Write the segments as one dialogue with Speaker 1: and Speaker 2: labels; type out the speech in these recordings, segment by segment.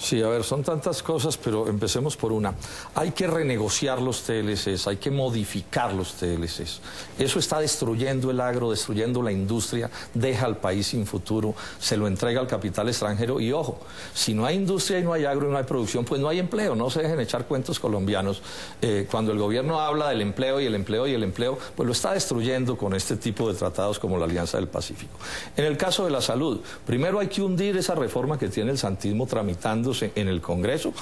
Speaker 1: Sí, a ver, son tantas cosas, pero empecemos por una. Hay que renegociar los TLCs, hay que modificar los TLCs. Eso está destruyendo el agro, destruyendo la industria, deja al país sin futuro, se lo entrega al capital extranjero y ojo, si no hay industria y no hay agro y no hay producción, pues no hay empleo. No se dejen echar cuentos colombianos. Cuando el gobierno habla del empleo y el empleo y el empleo, pues lo está destruyendo con este tipo de tratados como la Alianza del Pacífico. En el caso de la salud, primero hay que hundir esa reforma que tiene el santismo tramitando en el Congreso,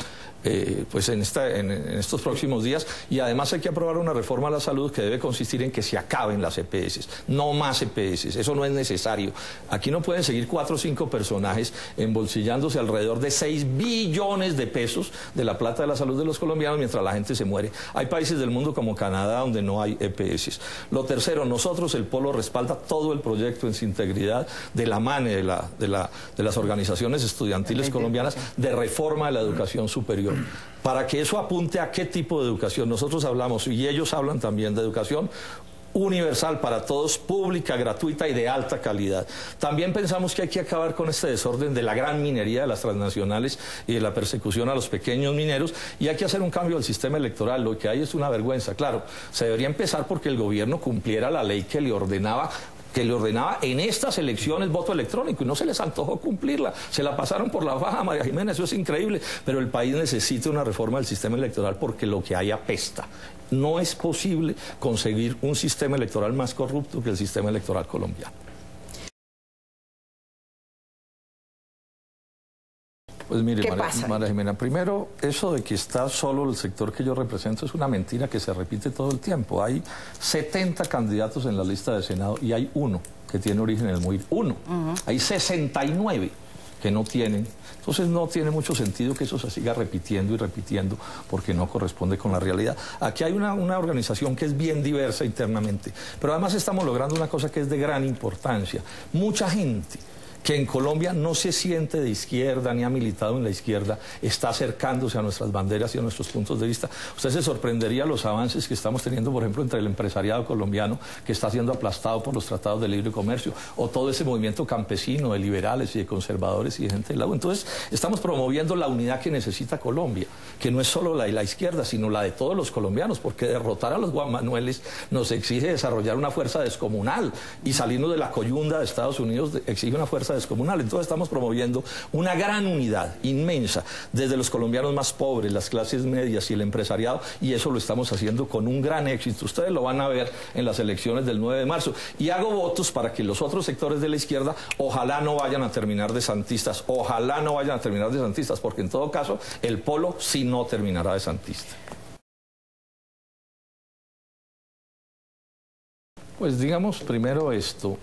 Speaker 1: pues en estos próximos días, y además hay que aprobar una reforma a la salud que debe consistir en que se acaben las EPS, no más EPS, eso no es necesario. Aquí no pueden seguir 4 o 5 personajes embolsillándose alrededor de 6 billones de pesos de la plata de la salud de los colombianos mientras la gente se muere. Hay países del mundo como Canadá donde no hay EPS. Lo tercero, nosotros, el Polo, respalda todo el proyecto en su integridad de la MANE, de las organizaciones estudiantiles colombianas, de reforma de la educación superior. Para que eso apunte a qué tipo de educación. Nosotros hablamos, y ellos hablan también, de educación universal para todos, pública, gratuita y de alta calidad. También pensamos que hay que acabar con este desorden de la gran minería de las transnacionales y de la persecución a los pequeños mineros, y hay que hacer un cambio del sistema electoral. Lo que hay es una vergüenza. Claro, se debería empezar porque el gobierno cumpliera la ley que le ordenaba en estas elecciones voto electrónico, y no se les antojó cumplirla, se la pasaron por la faja, María Jimena, eso es increíble, pero el país necesita una reforma del sistema electoral porque lo que hay apesta. No es posible conseguir un sistema electoral más corrupto que el sistema electoral colombiano. Pues mire, María Jimena, primero, eso de que está solo el sector que yo represento es una mentira que se repite todo el tiempo. Hay 70 candidatos en la lista de Senado y hay uno que tiene origen en el MUIR. Uno. Hay 69 que no tienen. Entonces no tiene mucho sentido que eso se siga repitiendo y repitiendo porque no corresponde con la realidad. Aquí hay una organización que es bien diversa internamente, pero además estamos logrando una cosa que es de gran importancia. Mucha gente que en Colombia no se siente de izquierda ni ha militado en la izquierda, está acercándose a nuestras banderas y a nuestros puntos de vista. Usted se sorprendería los avances que estamos teniendo, por ejemplo, entre el empresariado colombiano, que está siendo aplastado por los tratados de libre comercio, o todo ese movimiento campesino de liberales y de conservadores y de gente del lago. Entonces, estamos promoviendo la unidad que necesita Colombia, que no es solo la de la izquierda, sino la de todos los colombianos, porque derrotar a los Juan Manueles nos exige desarrollar una fuerza descomunal, y salirnos de la coyunda de Estados Unidos exige una fuerza descomunal. Entonces estamos promoviendo una gran unidad inmensa desde los colombianos más pobres, las clases medias y el empresariado, y eso lo estamos haciendo con un gran éxito. Ustedes lo van a ver en las elecciones del 9 de marzo. Y hago votos para que los otros sectores de la izquierda ojalá no vayan a terminar de santistas, ojalá no vayan a terminar de santistas, porque en todo caso el Polo sí no terminará de santista. Pues digamos primero esto,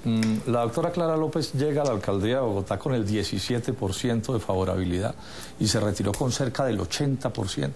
Speaker 1: la doctora Clara López llega a la alcaldía de Bogotá con el 17% de favorabilidad y se retiró con cerca del 80%.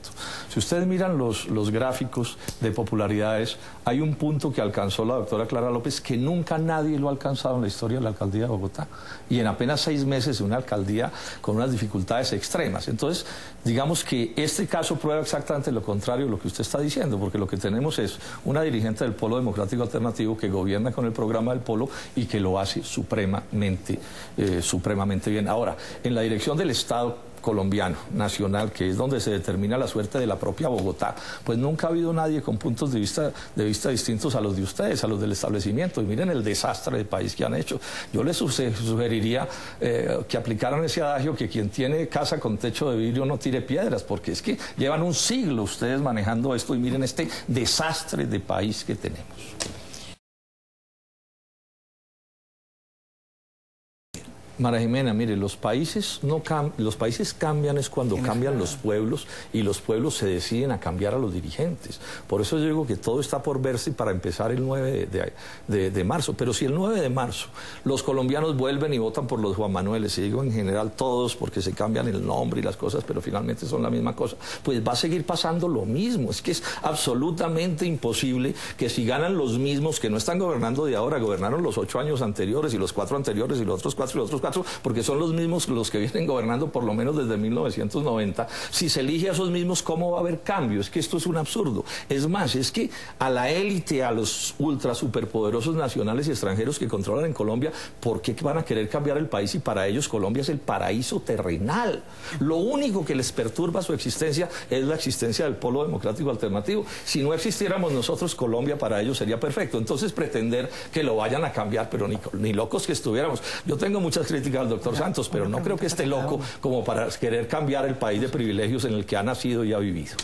Speaker 1: Si ustedes miran los gráficos de popularidades, hay un punto que alcanzó la doctora Clara López que nunca nadie lo ha alcanzado en la historia de la alcaldía de Bogotá, y en apenas 6 meses de una alcaldía con unas dificultades extremas. Entonces, digamos que este caso prueba exactamente lo contrario de lo que usted está diciendo, porque lo que tenemos es una dirigente del Polo Democrático Alternativo que gobierna con el programa del Polo y que lo hace supremamente bien. Ahora, en la dirección del Estado colombiano, nacional, que es donde se determina la suerte de la propia Bogotá, pues nunca ha habido nadie con puntos de vista distintos a los de ustedes, a los del establecimiento. Y miren el desastre de país que han hecho. Yo les sugeriría que aplicaran ese adagio que quien tiene casa con techo de vidrio no tire piedras, porque es que llevan un siglo ustedes manejando esto y miren este desastre de país que tenemos. María Jimena, mire, los países cambian es cuando cambian los pueblos, y los pueblos se deciden a cambiar a los dirigentes. Por eso yo digo que todo está por verse para empezar el 9 de marzo. Pero si el 9 de marzo los colombianos vuelven y votan por los Juan Manueles, y digo en general todos porque se cambian el nombre y las cosas, pero finalmente son la misma cosa, pues va a seguir pasando lo mismo. Es que es absolutamente imposible que si ganan los mismos que no están gobernando de ahora, gobernaron los 8 años anteriores y los 4 anteriores y los otros 4 y los otros 4, 4, porque son los mismos los que vienen gobernando por lo menos desde 1990, si se elige a esos mismos, ¿cómo va a haber cambio? Es que esto es un absurdo. Es más, es que a la élite, a los ultra superpoderosos nacionales y extranjeros que controlan en Colombia, ¿por qué van a querer cambiar el país si para ellos Colombia es el paraíso terrenal? Lo único que les perturba su existencia es la existencia del polo democrático alternativo. Si no existiéramos nosotros, Colombia para ellos sería perfecto. Entonces pretender que lo vayan a cambiar, pero ni locos que estuviéramos. Yo tengo muchas críticas al doctor Santos, pero no creo que esté loco como para querer cambiar el país de privilegios en el que ha nacido y ha vivido.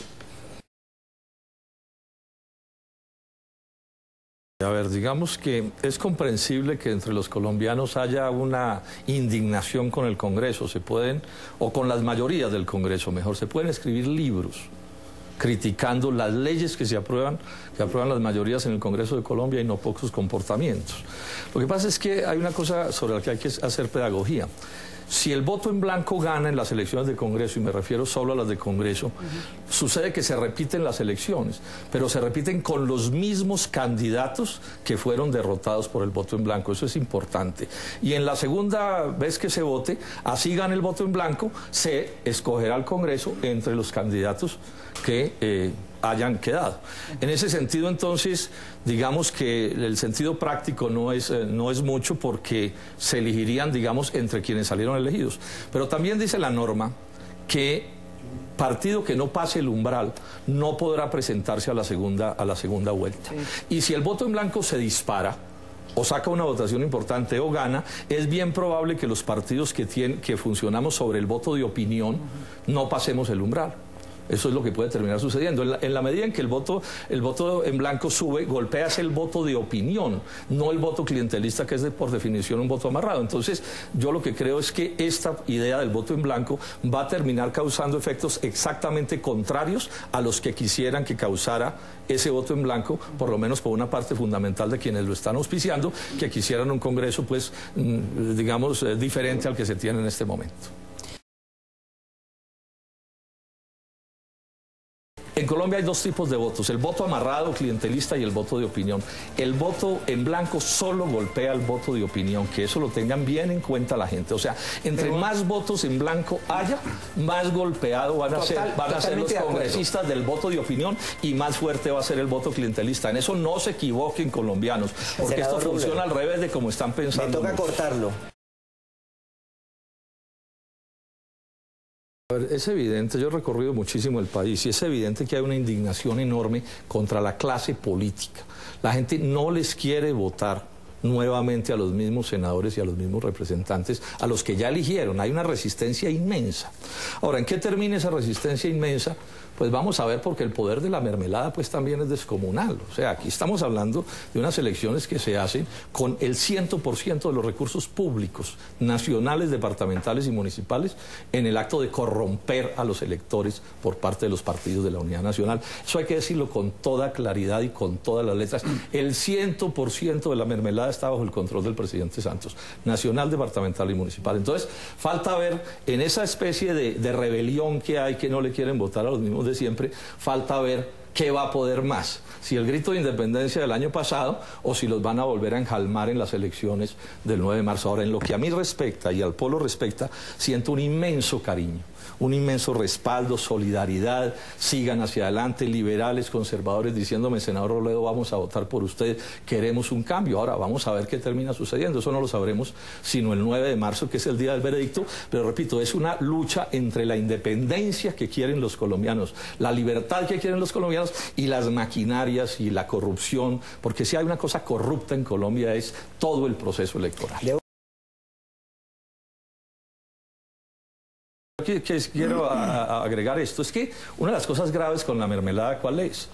Speaker 1: A ver, digamos que es comprensible que entre los colombianos haya una indignación con el Congreso, o con las mayorías del Congreso, mejor, se pueden escribir libros criticando las leyes que aprueban las mayorías en el Congreso de Colombia y no pocos comportamientos. Lo que pasa es que hay una cosa sobre la que hay que hacer pedagogía. Si el voto en blanco gana en las elecciones de Congreso, y me refiero solo a las de Congreso, sucede que se repiten las elecciones, pero se repiten con los mismos candidatos que fueron derrotados por el voto en blanco. Eso es importante. Y en la segunda vez que se vote, así gana el voto en blanco, se escogerá al Congreso entre los candidatos que hayan quedado. En ese sentido, entonces, digamos que el sentido práctico no es mucho, porque se elegirían, digamos, entre quienes salieron elegidos. Pero también dice la norma que partido que no pase el umbral no podrá presentarse a la segunda vuelta. Sí. Y si el voto en blanco se dispara, o saca una votación importante o gana, es bien probable que los partidos que funcionamos sobre el voto de opinión no pasemos el umbral. Eso es lo que puede terminar sucediendo. En la medida en que el voto en blanco sube, golpeas el voto de opinión, no el voto clientelista, que es por definición un voto amarrado. Entonces, yo lo que creo es que esta idea del voto en blanco va a terminar causando efectos exactamente contrarios a los que quisieran que causara ese voto en blanco, por lo menos por una parte fundamental de quienes lo están auspiciando, que quisieran un Congreso, pues, digamos, diferente al que se tiene en este momento. En Colombia hay dos tipos de votos, el voto amarrado, clientelista, y el voto de opinión. El voto en blanco solo golpea el voto de opinión, que eso lo tengan bien en cuenta la gente. O sea, entre más votos en blanco haya, más golpeado van a ser los congresistas del voto de opinión, y más fuerte va a ser el voto clientelista. En eso no se equivoquen, colombianos, porque esto funciona al revés de como están pensando.
Speaker 2: Me toca cortarlo.
Speaker 1: Es evidente, yo he recorrido muchísimo el país y es evidente que hay una indignación enorme contra la clase política. La gente no les quiere votar nuevamente a los mismos senadores y a los mismos representantes a los que ya eligieron. Hay una resistencia inmensa. Ahora, ¿en qué termina esa resistencia inmensa? Pues vamos a ver, porque el poder de la mermelada pues también es descomunal. O sea, aquí estamos hablando de unas elecciones que se hacen con el 100% de los recursos públicos, nacionales, departamentales y municipales, en el acto de corromper a los electores por parte de los partidos de la Unidad Nacional. Eso hay que decirlo con toda claridad y con todas las letras. El 100% de la mermelada está bajo el control del presidente Santos, nacional, departamental y municipal. Entonces, falta ver en esa especie de rebelión que hay, que no le quieren votar a los mismos de siempre, falta ver qué va a poder más, si el grito de independencia del año pasado o si los van a volver a enjalmar en las elecciones del 9 de marzo. Ahora, en lo que a mí respecta y al polo respecta, siento un inmenso cariño, un inmenso respaldo, solidaridad, sigan hacia adelante, liberales, conservadores, diciéndome, senador Robledo, vamos a votar por usted, queremos un cambio. Ahora, vamos a ver qué termina sucediendo, eso no lo sabremos sino el 9 de marzo, que es el día del veredicto, pero repito, es una lucha entre la independencia que quieren los colombianos, la libertad que quieren los colombianos y las maquinarias y la corrupción, porque si hay una cosa corrupta en Colombia es todo el proceso electoral. Quiero agregar esto, es que una de las cosas graves con la mermelada, ¿cuál es?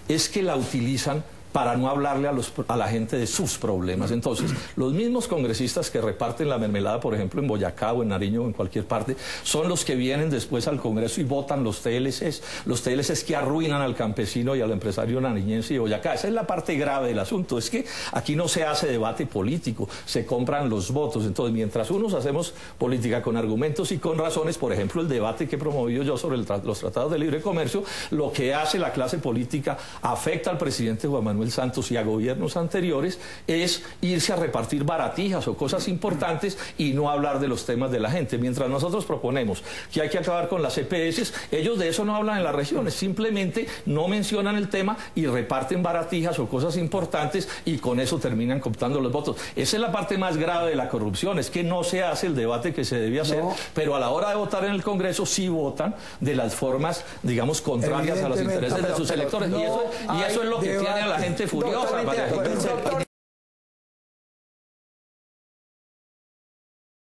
Speaker 1: Es que la utilizan para no hablarle a la gente de sus problemas. Entonces, los mismos congresistas que reparten la mermelada, por ejemplo, en Boyacá o en Nariño o en cualquier parte, son los que vienen después al Congreso y votan los TLCs que arruinan al campesino y al empresario nariñense y Boyacá. Esa es la parte grave del asunto, es que aquí no se hace debate político, se compran los votos. Entonces, mientras unos hacemos política con argumentos y con razones, por ejemplo, el debate que he promovido yo sobre los tratados de libre comercio, lo que hace la clase política afecta al presidente Juan Manuel Manuel Santos y a gobiernos anteriores es irse a repartir baratijas o cosas importantes y no hablar de los temas de la gente. Mientras nosotros proponemos que hay que acabar con las EPS, ellos de eso no hablan en las regiones, simplemente no mencionan el tema y reparten baratijas o cosas importantes y con eso terminan cooptando los votos. Esa es la parte más grave de la corrupción, es que no se hace el debate que se debía hacer, pero a la hora de votar en el Congreso sí votan de las formas, digamos, contrarias a los intereses de sus electores. Y eso es lo que tiene a la gente furiosa.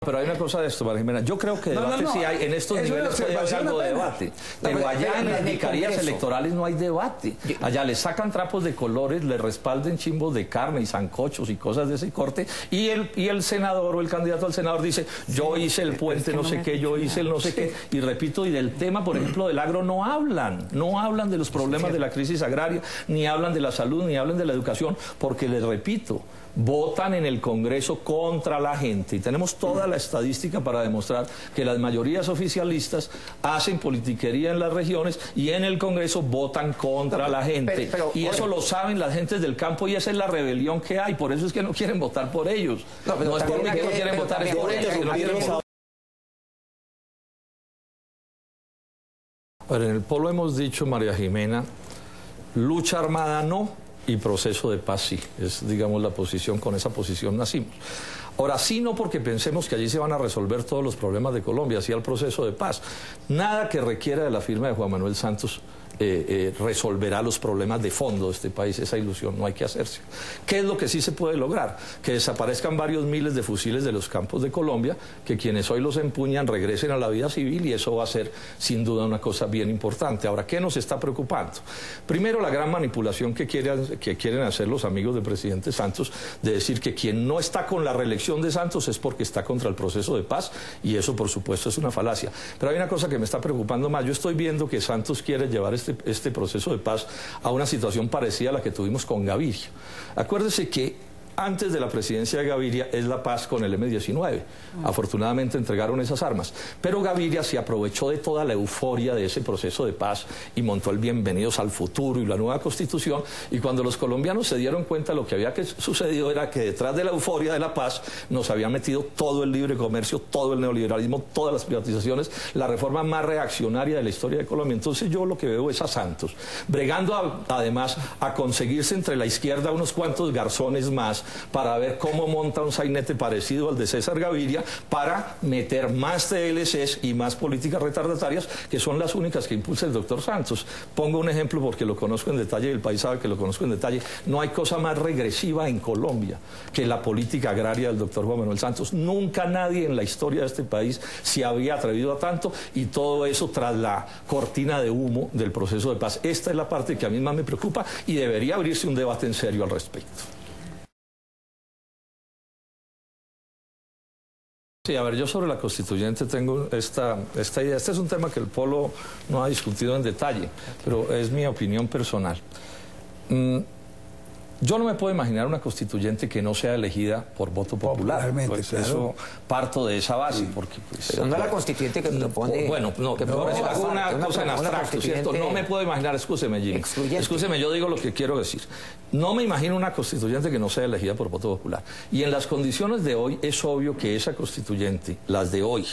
Speaker 1: Pero hay una cosa de esto, María Jimena. Yo creo que debate sí hay. En estos niveles puede haber algo de debate. Pero allá en las vicarías electorales no hay debate. Allá les sacan trapos de colores, les respalden chimbos de carne y sancochos y cosas de ese corte. Y el senador o el candidato al senador dice, yo hice el puente no sé qué, yo hice el no sé qué. Y repito, y del tema, por ejemplo, del agro no hablan. No hablan de los problemas de la crisis agraria, ni hablan de la salud, ni hablan de la educación, porque les repito, votan en el Congreso contra la gente. Y tenemos toda la estadística para demostrar que las mayorías oficialistas hacen politiquería en las regiones y en el Congreso votan contra la gente. Y eso lo saben las gentes del campo y esa es la rebelión que hay. Por eso es que no quieren votar por ellos. No es porque no quieren votar, es por ellos que no quieren votar. En el Polo hemos dicho, María Jimena, lucha armada no, y proceso de paz sí, es digamos la posición, con esa posición nacimos. Ahora sí, no porque pensemos que allí se van a resolver todos los problemas de Colombia, sí al proceso de paz. Nada que requiera de la firma de Juan Manuel Santos resolverá los problemas de fondo de este país, esa ilusión no hay que hacerse. ¿Qué es lo que sí se puede lograr? Que desaparezcan varios miles de fusiles de los campos de Colombia, que quienes hoy los empuñan regresen a la vida civil y eso va a ser sin duda una cosa bien importante. Ahora, ¿qué nos está preocupando? Primero, la gran manipulación que quieren hacer los amigos del presidente Santos de decir que quien no está con la reelección de Santos es porque está contra el proceso de paz y eso por supuesto es una falacia. Pero hay una cosa que me está preocupando más. Yo estoy viendo que Santos quiere llevar este proceso de paz a una situación parecida a la que tuvimos con Gaviria. Acuérdese que antes de la presidencia de Gaviria es la paz con el M-19. Afortunadamente entregaron esas armas. Pero Gaviria se aprovechó de toda la euforia de ese proceso de paz y montó el Bienvenidos al Futuro y la nueva Constitución. Y cuando los colombianos se dieron cuenta, lo que había sucedido era que detrás de la euforia de la paz nos había metido todo el libre comercio, todo el neoliberalismo, todas las privatizaciones, la reforma más reaccionaria de la historia de Colombia. Entonces yo lo que veo es a Santos bregando además a conseguirse entre la izquierda unos cuantos garzones más para ver cómo monta un sainete parecido al de César Gaviria para meter más TLCs y más políticas retardatarias, que son las únicas que impulsa el doctor Santos. Pongo un ejemplo porque lo conozco en detalle y el país sabe que lo conozco en detalle. No hay cosa más regresiva en Colombia que la política agraria del doctor Juan Manuel Santos. Nunca nadie en la historia de este país se había atrevido a tanto y todo eso tras la cortina de humo del proceso de paz. Esta es la parte que a mí más me preocupa y debería abrirse un debate en serio al respecto. Sí, a ver, yo sobre la constituyente tengo esta idea. Este es un tema que el Polo no ha discutido en detalle, pero es mi opinión personal. Yo no me puedo imaginar una constituyente que no sea elegida por voto popular. Pues claro. Eso parto de esa base. Porque, pues,
Speaker 2: pero no es la constituyente que propone...
Speaker 1: Bueno, no, que no, es una cosa en abstracto, ¿cierto? No me puedo imaginar, escúcheme, Jimmy. Escúcheme, yo digo lo que quiero decir. No me imagino una constituyente que no sea elegida por voto popular. Y en las condiciones de hoy es obvio que esa constituyente, las de hoy,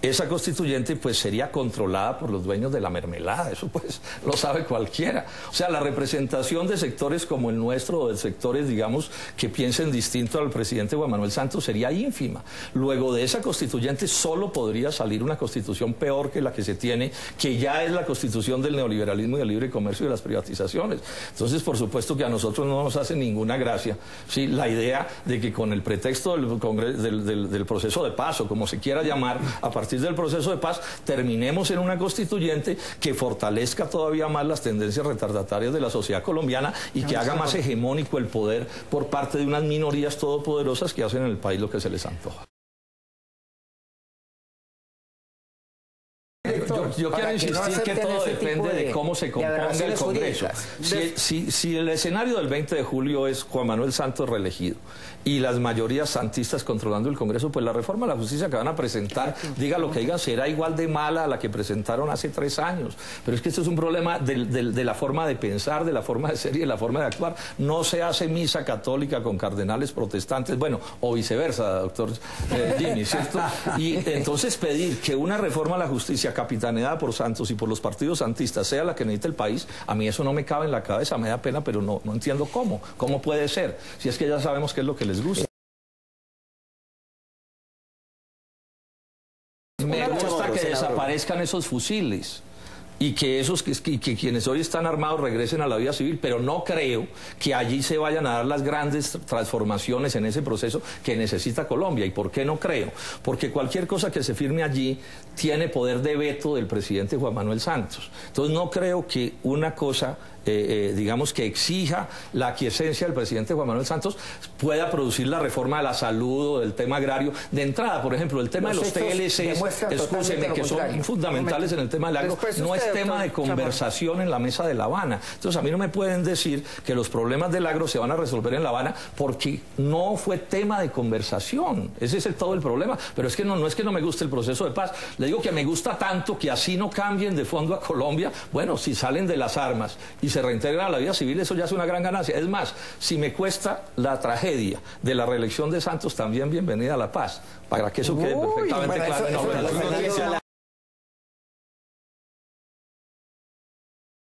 Speaker 1: esa constituyente pues sería controlada por los dueños de la mermelada, eso pues lo sabe cualquiera. O sea, la representación de sectores como el nuestro, o de sectores, digamos, que piensen distinto al presidente Juan Manuel Santos, sería ínfima. Luego de esa constituyente solo podría salir una constitución peor que la que se tiene, que ya es la constitución del neoliberalismo y del libre comercio y de las privatizaciones. Entonces, por supuesto que a nosotros no nos hace ninguna gracia, ¿sí?, la idea de que con el pretexto del proceso de paz, o como se quiera llamar, a partir del proceso de paz, terminemos en una constituyente que fortalezca todavía más las tendencias retardatarias de la sociedad colombiana y que haga más hegemónico el poder por parte de unas minorías todopoderosas que hacen en el país lo que se les antoja. yo quiero insistir que todo depende de cómo se componga el Congreso. Si el escenario del 20 de julio es Juan Manuel Santos reelegido y las mayorías santistas controlando el Congreso, pues la reforma a la justicia que van a presentar, diga lo que digan, será igual de mala a la que presentaron hace 3 años. Pero es que esto es un problema de la forma de pensar, de la forma de ser y de la forma de actuar. No se hace misa católica con cardenales protestantes, bueno, o viceversa, doctor Jimmy, ¿cierto? Y entonces pedir que una reforma a la justicia capitaneada por Santos y por los partidos santistas sea la que necesita el país, a mí eso no me cabe en la cabeza, me da pena, pero no entiendo cómo puede ser, si es que ya sabemos qué es lo que les gusta. Me gusta que desaparezcan esos fusiles y que quienes hoy están armados regresen a la vida civil, pero no creo que allí se vayan a dar las grandes transformaciones en ese proceso que necesita Colombia. ¿Y por qué no creo? Porque cualquier cosa que se firme allí tiene poder de veto del presidente Juan Manuel Santos. Entonces no creo que una cosa digamos que exija la aquiescencia del presidente Juan Manuel Santos pueda producir la reforma de la salud o del tema agrario. De entrada, por ejemplo, el tema de los TLCs, escúcheme, que son fundamentales en el tema del agro, no es tema de conversación en la mesa de La Habana. Entonces a mí no me pueden decir que los problemas del agro se van a resolver en La Habana porque no fue tema de conversación. Ese es todo el problema. Pero es que no es que no me guste el proceso de paz. Le digo que me gusta tanto que así no cambien de fondo a Colombia. Bueno, si salen de las armas y se reintegran a la vida civil, eso ya es una gran ganancia. Es más, si me cuesta la tragedia de la reelección de Santos, también bienvenida a la paz, para que eso quede perfectamente claro.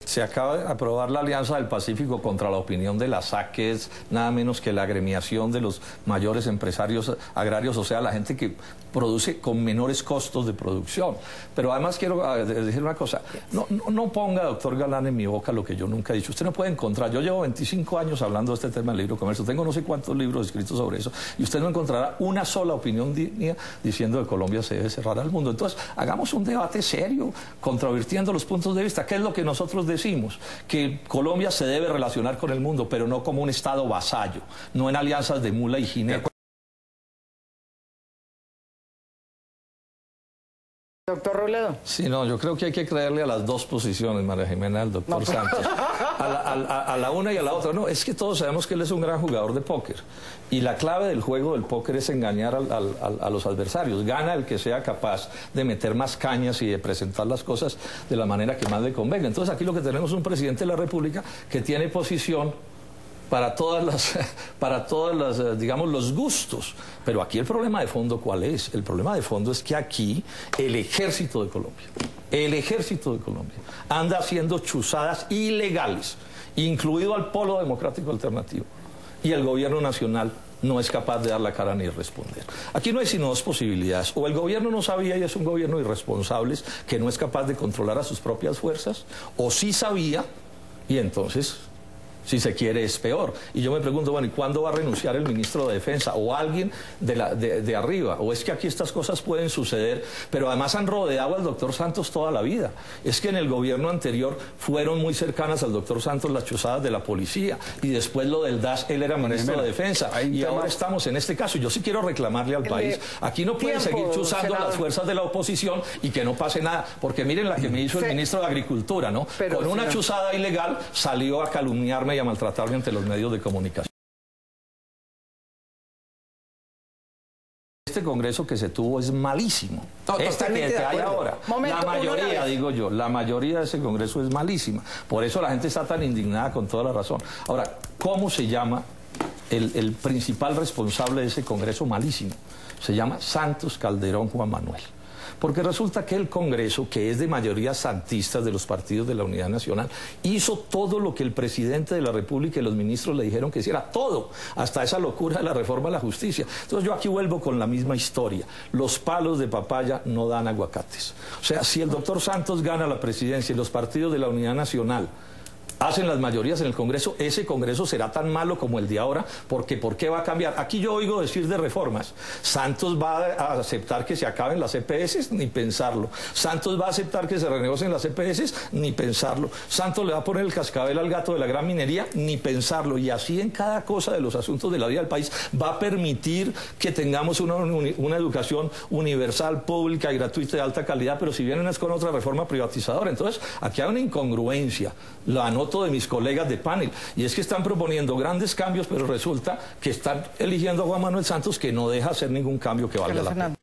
Speaker 1: Se acaba de aprobar la Alianza del Pacífico contra la opinión de la SAC, que es nada menos que la agremiación de los mayores empresarios agrarios, o sea, la gente que produce con menores costos de producción. Pero además quiero decir una cosa, no ponga, doctor Galán, en mi boca lo que yo nunca he dicho. Usted no puede encontrar, yo llevo 25 años hablando de este tema del libre comercio, tengo no sé cuántos libros escritos sobre eso, y usted no encontrará una sola opinión mía diciendo que Colombia se debe cerrar al mundo. Entonces, hagamos un debate serio, contravirtiendo los puntos de vista. ¿Qué es lo que nosotros decimos? Que Colombia se debe relacionar con el mundo, pero no como un estado vasallo, no en alianzas de mula y jinete.
Speaker 2: Doctor Robledo.
Speaker 1: Sí, no, yo creo que hay que creerle a las dos posiciones, María Jimena, al doctor Santos. A la una y a la otra. No, es que todos sabemos que él es un gran jugador de póker. Y la clave del juego del póker es engañar a los adversarios. Gana el que sea capaz de meter más cañas y de presentar las cosas de la manera que más le convenga. Entonces aquí lo que tenemos es un presidente de la República que tiene posición para todas las, digamos, los gustos. Pero aquí el problema de fondo, ¿cuál es? El problema de fondo es que aquí el ejército de Colombia anda haciendo chuzadas ilegales, incluido al Polo Democrático Alternativo. Y el gobierno nacional no es capaz de dar la cara ni responder. Aquí no hay sino dos posibilidades. O el gobierno no sabía y es un gobierno irresponsable que no es capaz de controlar a sus propias fuerzas, o sí sabía y entonces, si se quiere, es peor. Y yo me pregunto, bueno, ¿y cuándo va a renunciar el ministro de Defensa? ¿O alguien de arriba? ¿O es que aquí estas cosas pueden suceder? Pero además han rodeado al doctor Santos toda la vida. Es que en el gobierno anterior fueron muy cercanas al doctor Santos las chuzadas de la policía. Y después lo del DAS, él era ministro de Defensa. Y ahora estamos en este caso. Yo sí quiero reclamarle al país. Aquí no pueden seguir chuzando a las fuerzas de la oposición y que no pase nada. Porque miren la que me hizo el ministro de Agricultura, ¿no? Con una chuzada ilegal salió a calumniarme y a maltratarme ante los medios de comunicación. Este congreso que se tuvo es malísimo. Este que hay ahora. La mayoría, digo yo, la mayoría de ese congreso es malísima. Por eso la gente está tan indignada con toda la razón. Ahora, ¿cómo se llama el principal responsable de ese congreso malísimo? Se llama Santos Calderón Juan Manuel. Porque resulta que el Congreso, que es de mayoría santistas de los partidos de la Unidad Nacional, hizo todo lo que el presidente de la República y los ministros le dijeron que hiciera, todo, hasta esa locura de la reforma a la justicia. Entonces yo aquí vuelvo con la misma historia. Los palos de papaya no dan aguacates. O sea, si el doctor Santos gana la presidencia y los partidos de la Unidad Nacional hacen las mayorías en el Congreso, ese Congreso será tan malo como el de ahora, porque ¿por qué va a cambiar? Aquí yo oigo decir de reformas. Santos va a aceptar que se acaben las EPS, ni pensarlo. Santos va a aceptar que se renegocien las EPS, ni pensarlo. Santos le va a poner el cascabel al gato de la gran minería, ni pensarlo. Y así en cada cosa de los asuntos de la vida del país va a permitir que tengamos una educación universal, pública y gratuita de alta calidad, pero si vienen es con otra reforma privatizadora. Entonces, aquí hay una incongruencia, lo anoto de mis colegas de panel, y es que están proponiendo grandes cambios, pero resulta que están eligiendo a Juan Manuel Santos, que no deja hacer ningún cambio que valga la pena.